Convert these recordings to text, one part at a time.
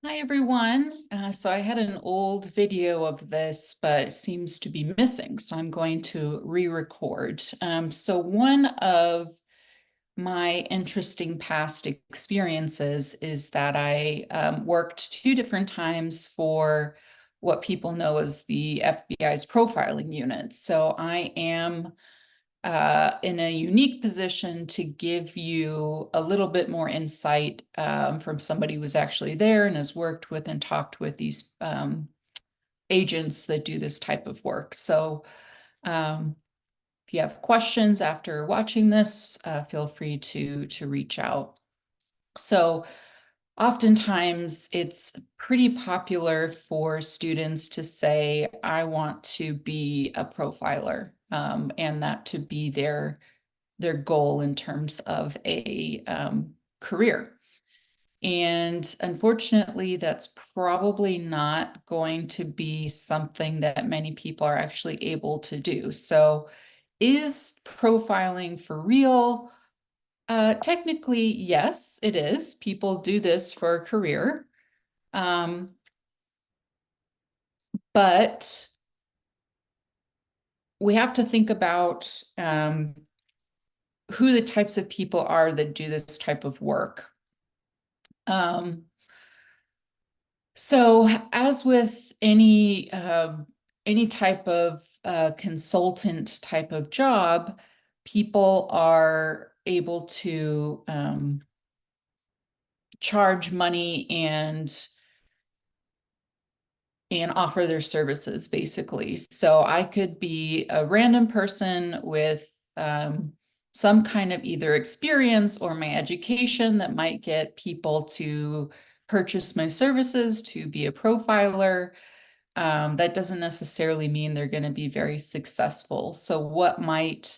Hi, everyone. So I had an old video of this, but it seems to be missing. So I'm going to re-record. So one of my interesting past experiences is that I worked two different times for what people know as the FBI's profiling unit. So I am in a unique position to give you a little bit more insight from somebody who's actually there and has worked with and talked with these agents that do this type of work. So if you have questions after watching this, feel free to reach out. So oftentimes it's pretty popular for students to say, I want to be a profiler, and that to be their goal in terms of a career. And unfortunately, that's probably not going to be something that many people are actually able to do. So is profiling for real? Technically, yes, it is. People do this for a career. But we have to think about who the types of people are that do this type of work. So as with any type of consultant type of job, people are able to charge money and offer their services, basically. So I could be a random person with some kind of either experience or my education that might get people to purchase my services to be a profiler. That doesn't necessarily mean they're going to be very successful. So what might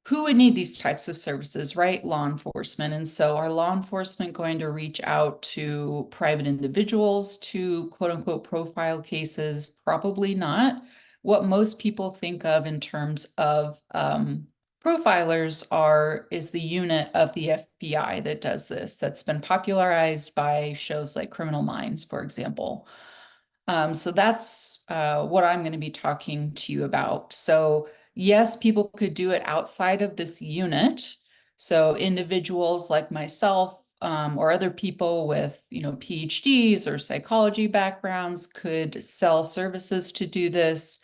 who would need these types of services, right? Law enforcement. And so are law enforcement going to reach out to private individuals to quote unquote profile cases? Probably not. What most people think of in terms of profilers is the unit of the FBI that does this, that's been popularized by shows like Criminal Minds, for example. So that's what I'm going to be talking to you about. So yes, people could do it outside of this unit. So individuals like myself or other people with, PhDs or psychology backgrounds could sell services to do this.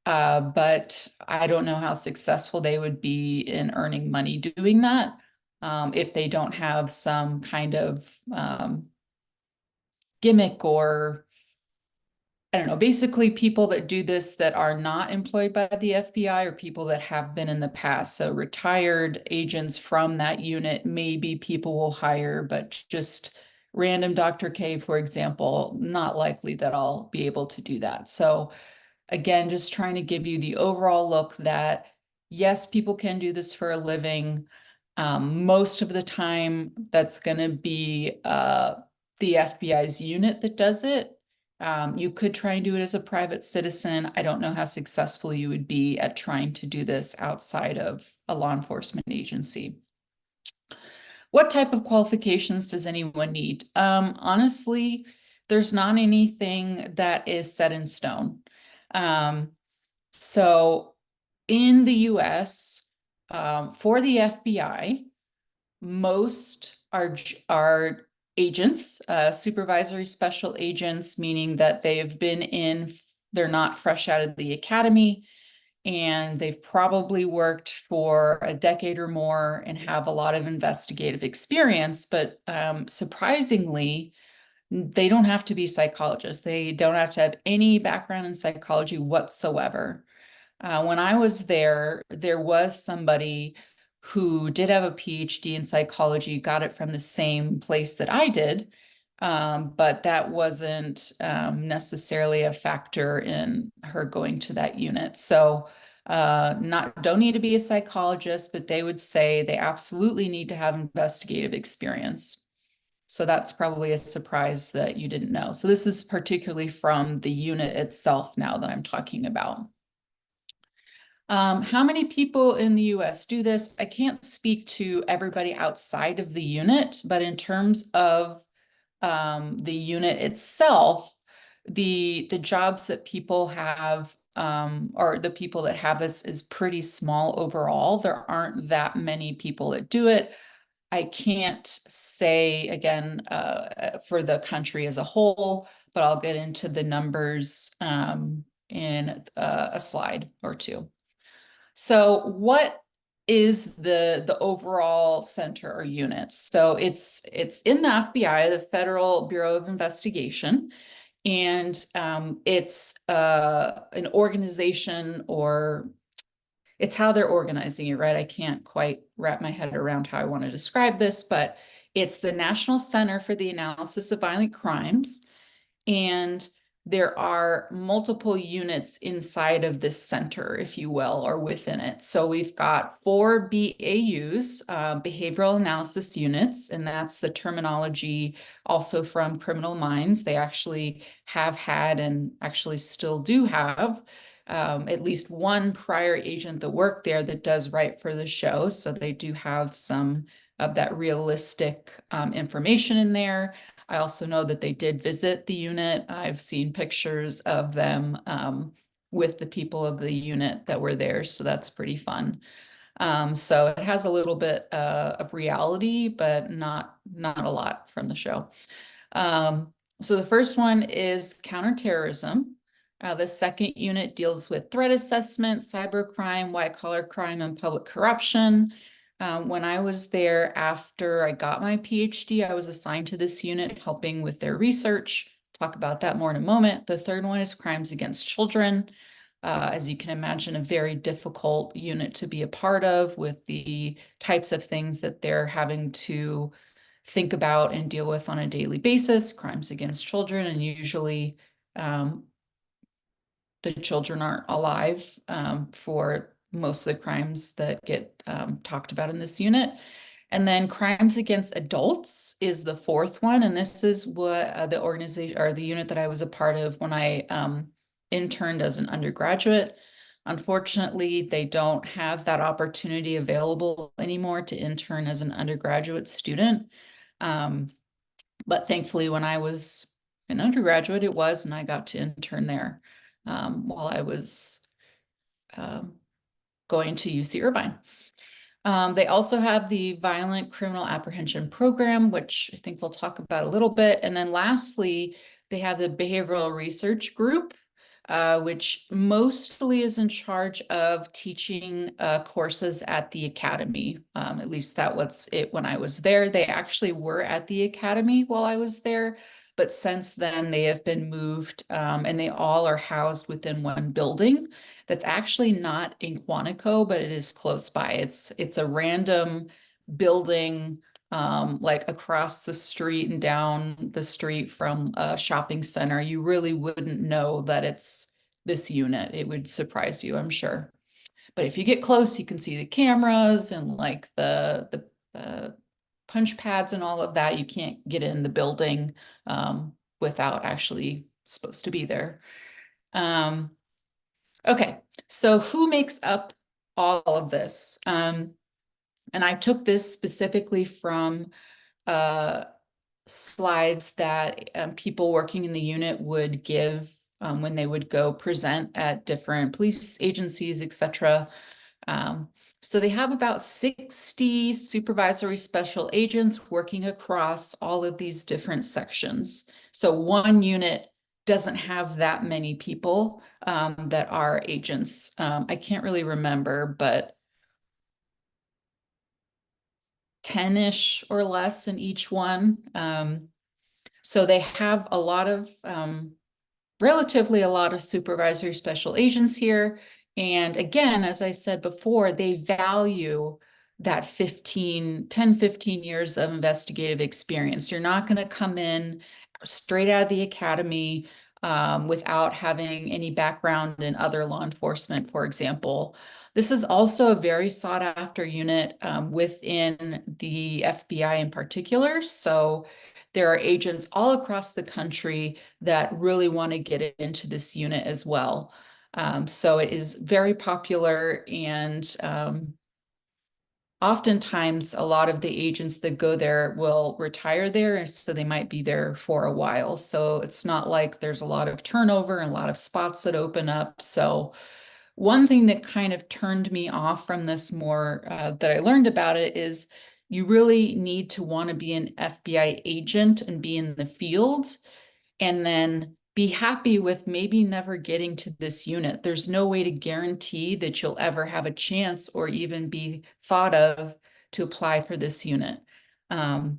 But I don't know how successful they would be in earning money doing that if they don't have some kind of gimmick or I don't know, basically people that do this that are not employed by the FBI or people that have been in the past. So retired agents from that unit, maybe people will hire, but just random Dr. K, for example, not likely that I'll be able to do that. So again, just trying to give you the overall look that yes, people can do this for a living. Most of the time, that's going to be the FBI's unit that does it. You could try and do it as a private citizen. I don't know how successful you would be at trying to do this outside of a law enforcement agency. What type of qualifications does anyone need? Honestly, there's not anything that is set in stone. So in the US, for the FBI, most are agents, supervisory special agents, meaning that they're not fresh out of the academy, and they've probably worked for a decade or more and have a lot of investigative experience. But surprisingly, they don't have to be psychologists. They don't have to have any background in psychology whatsoever. When I was there, there was somebody who did have a PhD in psychology, got it from the same place that I did, but that wasn't necessarily a factor in her going to that unit. So don't need to be a psychologist, but they would say they absolutely need to have investigative experience. So that's probably a surprise that you didn't know. So this is particularly from the unit itself now that I'm talking about. How many people in the US do this? I can't speak to everybody outside of the unit, but in terms of the unit itself, the jobs that people have, or the people that have this, is pretty small overall. There aren't that many people that do it. I can't say again for the country as a whole, but I'll get into the numbers in a slide or two. So what is the overall center or unit? So it's in the FBI, the Federal Bureau of Investigation, and it's an organization, or it's how they're organizing it, right? I can't quite wrap my head around how I want to describe this, but it's the National Center for the Analysis of Violent Crimes. And there are multiple units inside of this center, if you will, or within it. So we've got 4 BAUs, behavioral analysis units, and that's the terminology also from Criminal Minds. They actually have had and actually still do have at least one prior agent that worked there that does write for the show. So they do have some of that realistic information in there. I also know that they did visit the unit. I've seen pictures of them with the people of the unit that were there, so that's pretty fun. So it has a little bit of reality, but not a lot from the show. So the first one is counterterrorism. The second unit deals with threat assessment, cybercrime, white-collar crime, and public corruption. When I was there after I got my PhD, I was assigned to this unit helping with their research. Talk about that more in a moment. The third one is crimes against children. As you can imagine, a very difficult unit to be a part of with the types of things that they're having to think about and deal with on a daily basis, crimes against children, and usually the children aren't alive for most of the crimes that get talked about in this unit. And then crimes against adults is the fourth one. And this is what the organization or the unit that I was a part of when I interned as an undergraduate. Unfortunately, they don't have that opportunity available anymore to intern as an undergraduate student. But thankfully, when I was an undergraduate, it was, and I got to intern there while I was going to UC Irvine. They also have the Violent Criminal Apprehension Program, which I think we'll talk about a little bit. And then lastly, they have the Behavioral Research Group, which mostly is in charge of teaching courses at the academy. At least that was it when I was there. They actually were at the academy while I was there, but since then they have been moved and they all are housed within one building that's actually not in Quantico, but it is close by. It's a random building like across the street and down the street from a shopping center. You really wouldn't know that it's this unit. It would surprise you, I'm sure. But if you get close, you can see the cameras and like the punch pads and all of that. You can't get in the building without actually supposed to be there. Okay, so who makes up all of this? And I took this specifically from slides that people working in the unit would give when they would go present at different police agencies, etc. So they have about 60 supervisory special agents working across all of these different sections. So one unit doesn't have that many people that are agents. I can't really remember, but 10-ish or less in each one. So they have a lot of, relatively a lot of supervisory special agents here. And again, as I said before, they value that 10, 15 years of investigative experience. You're not going to come in straight out of the academy without having any background in other law enforcement, for example. This is also a very sought after unit within the FBI in particular. So there are agents all across the country that really want to get into this unit as well. So it is very popular, and oftentimes a lot of the agents that go there will retire there, so they might be there for a while. So it's not like there's a lot of turnover and a lot of spots that open up. So one thing that kind of turned me off from this more, that I learned about it, is you really need to want to be an FBI agent and be in the field, and then be happy with maybe never getting to this unit. There's no way to guarantee that you'll ever have a chance or even be thought of to apply for this unit. And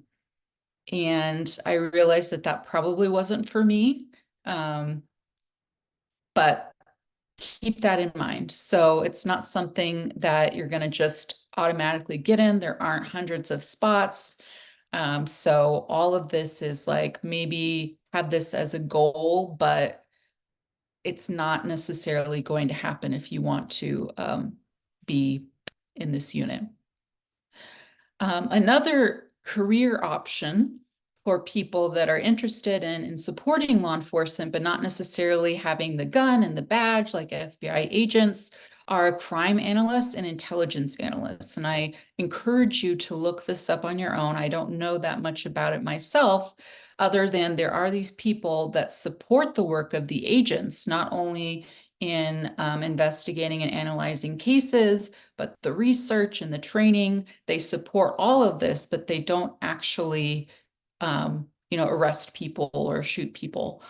I realized that that probably wasn't for me. But keep that in mind. So it's not something that you're going to just automatically get in. There aren't hundreds of spots. So all of this is like, maybe have this as a goal, but it's not necessarily going to happen if you want to be in this unit. Another career option for people that are interested in supporting law enforcement, but not necessarily having the gun and the badge like FBI agents, are crime analysts and intelligence analysts. And I encourage you to look this up on your own. I don't know that much about it myself, other than there are these people that support the work of the agents, not only in investigating and analyzing cases, but the research and the training. They support all of this, but they don't actually arrest people or shoot people.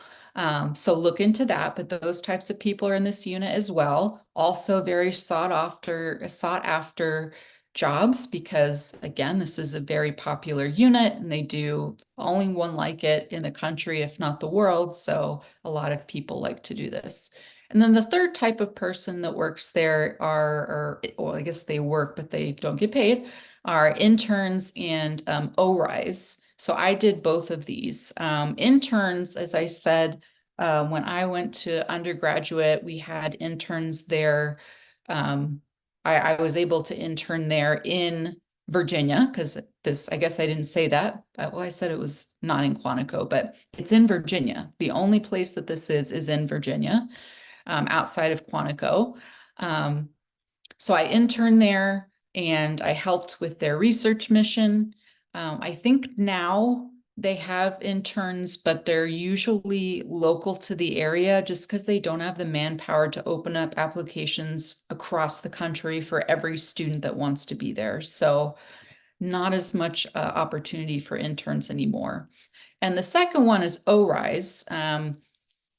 So look into that, but those types of people are in this unit as well. Also very sought after jobs, because again, this is a very popular unit, and they do only one like it in the country, if not the world. So a lot of people like to do this. And then the third type of person that works there well, I guess they work, but they don't get paid, are interns and ORIs. So I did both of these. Interns, as I said, when I went to undergraduate, we had interns there. I was able to intern there in Virginia, because I guess I didn't say that. Well, I said it was not in Quantico, but it's in Virginia. The only place that this is in Virginia, outside of Quantico. So I interned there, and I helped with their research mission. I think now they have interns, but they're usually local to the area, just because they don't have the manpower to open up applications across the country for every student that wants to be there. So not as much opportunity for interns anymore. And the second one is ORISE.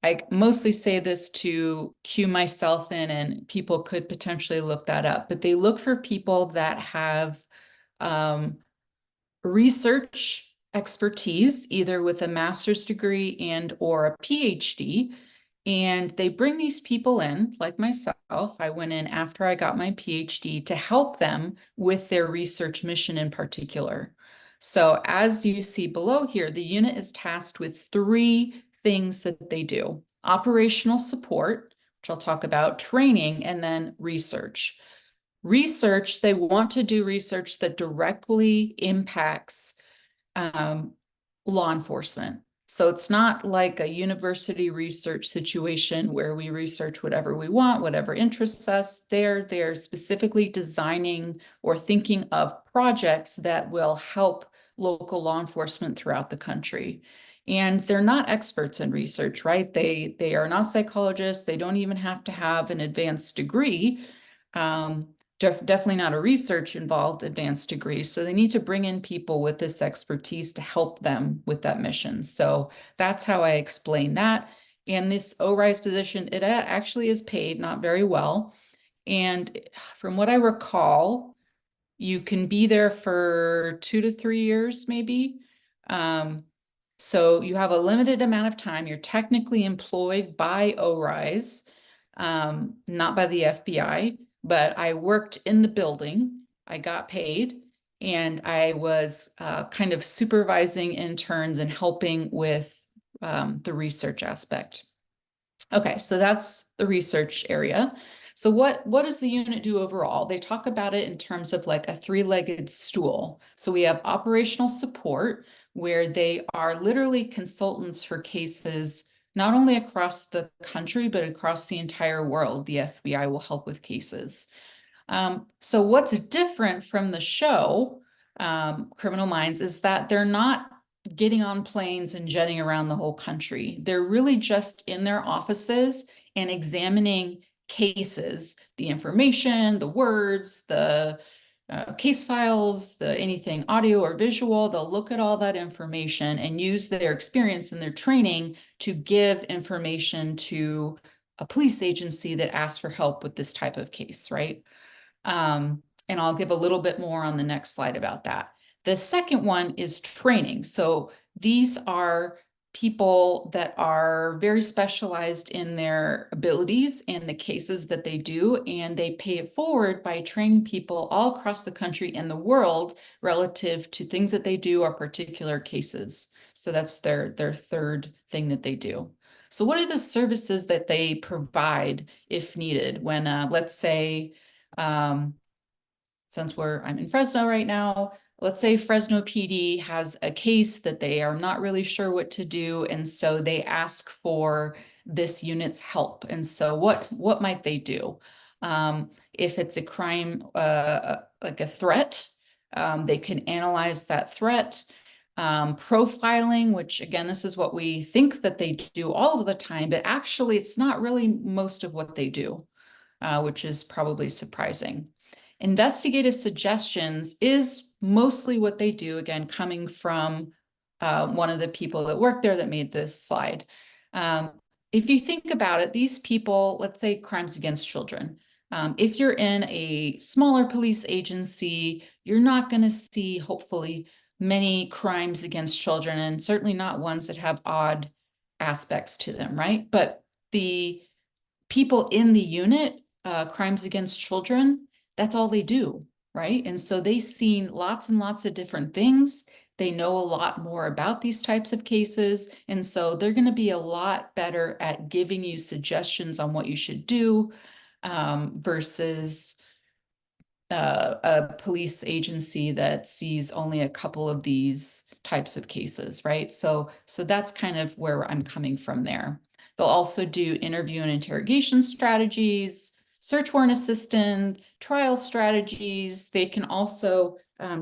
I mostly say this to cue myself in, and people could potentially look that up, but they look for people that have research expertise, either with a master's degree and or a PhD. And they bring these people in, like myself. I went in after I got my PhD to help them with their research mission in particular. So as you see below here, the unit is tasked with 3 things that they do: operational support, which I'll talk about, training, and then research. Research, they want to do research that directly impacts law enforcement. So it's not like a university research situation where we research whatever we want, whatever interests us. They're specifically designing or thinking of projects that will help local law enforcement throughout the country. And they're not experts in research, right? They are not psychologists. They don't even have to have an advanced degree. Definitely not a research involved advanced degree. So they need to bring in people with this expertise to help them with that mission. So that's how I explain that. And this ORISE position, it actually is paid not very well. And from what I recall, you can be there for 2 to 3 years, maybe. So you have a limited amount of time. You're technically employed by ORISE, not by the FBI, but I worked in the building. I got paid, and I was kind of supervising interns and helping with the research aspect. Okay, so that's the research area. So what does the unit do overall? They talk about it in terms of like a 3-legged stool. So we have operational support, where they are literally consultants for cases not only across the country, but across the entire world. The FBI will help with cases. So what's different from the show, Criminal Minds, is that they're not getting on planes and jetting around the whole country. They're really just in their offices and examining cases, the information, the words, the case files, anything audio or visual. They'll look at all that information and use their experience and their training to give information to a police agency that asks for help with this type of case, right? And I'll give a little bit more on the next slide about that. The second one is training. So these are people that are very specialized in their abilities and the cases that they do, and they pay it forward by training people all across the country and the world relative to things that they do or particular cases. So that's their third thing that they do. So what are the services that they provide if needed when, let's say, since I'm in Fresno right now, let's say Fresno PD has a case that they are not really sure what to do, and so they ask for this unit's help. And so what might they do? If it's a crime, like a threat, they can analyze that threat. Profiling, which again, this is what we think that they do all of the time, but actually it's not really most of what they do, which is probably surprising. Investigative suggestions is mostly what they do, again, coming from one of the people that worked there that made this slide. If you think about it, these people, let's say crimes against children, if you're in a smaller police agency, you're not going to see, hopefully, many crimes against children, and certainly not ones that have odd aspects to them, right? But the people in the unit, crimes against children, that's all they do, right? And so they've seen lots and lots of different things. They know a lot more about these types of cases. And so they're going to be a lot better at giving you suggestions on what you should do, versus a police agency that sees only a couple of these types of cases, right? So that's kind of where I'm coming from there. They'll also do interview and interrogation strategies, search warrant assistant, trial strategies. They can also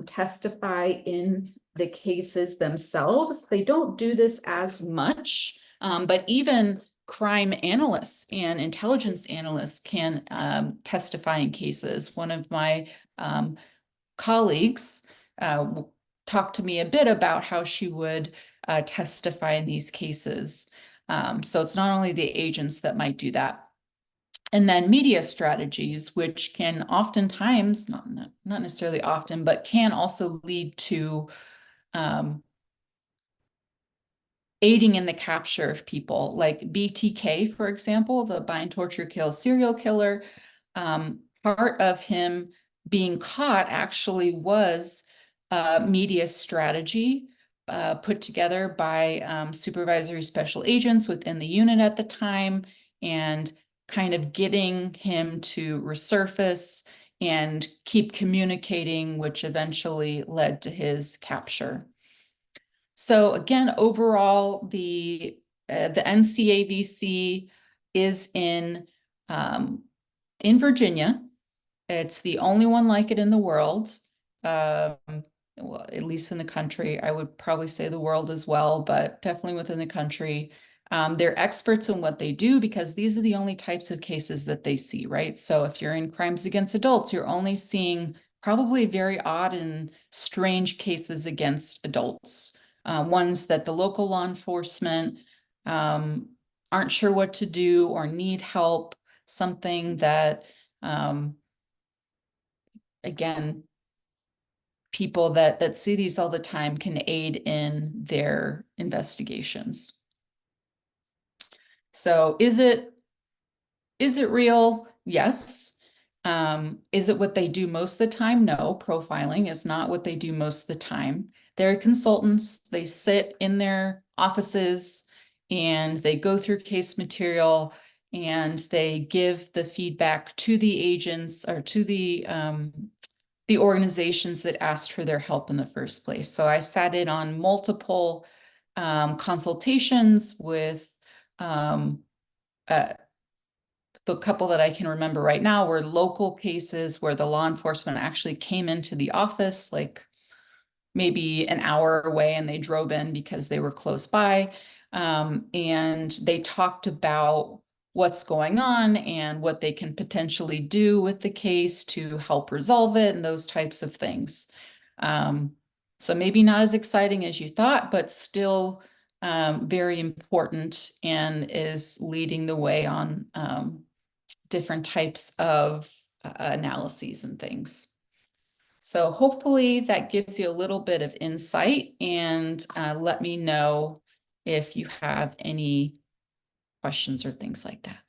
testify in the cases themselves. They don't do this as much, but even crime analysts and intelligence analysts can testify in cases. One of my colleagues talked to me a bit about how she would testify in these cases. So it's not only the agents that might do that. And then media strategies, which can oftentimes, not necessarily often, but can also lead to aiding in the capture of people, like BTK, for example, the bind, torture, kill serial killer. Part of him being caught actually was media strategy put together by supervisory special agents within the unit at the time, and kind of getting him to resurface and keep communicating, which eventually led to his capture. So again, overall, the NCAVC is in Virginia. It's the only one like it in the world, well, at least in the country. I would probably say the world as well, but definitely within the country. They're experts in what they do because these are the only types of cases that they see, right? So if you're in crimes against adults, you're only seeing probably very odd and strange cases against adults. Ones that the local law enforcement aren't sure what to do or need help, something that, again, people that see these all the time can aid in their investigations. So is it real? Yes. Is it what they do most of the time? No, profiling is not what they do most of the time. They're consultants. They sit in their offices and they go through case material and they give the feedback to the agents or to the organizations that asked for their help in the first place. So I sat in on multiple consultations with uh, the couple that I can remember right now were local cases where the law enforcement actually came into the office, like maybe an hour away, and they drove in because they were close by. And they talked about what's going on and what they can potentially do with the case to help resolve it and those types of things. So maybe not as exciting as you thought, but still very important, and is leading the way on different types of analyses and things. So hopefully that gives you a little bit of insight, and let me know if you have any questions or things like that.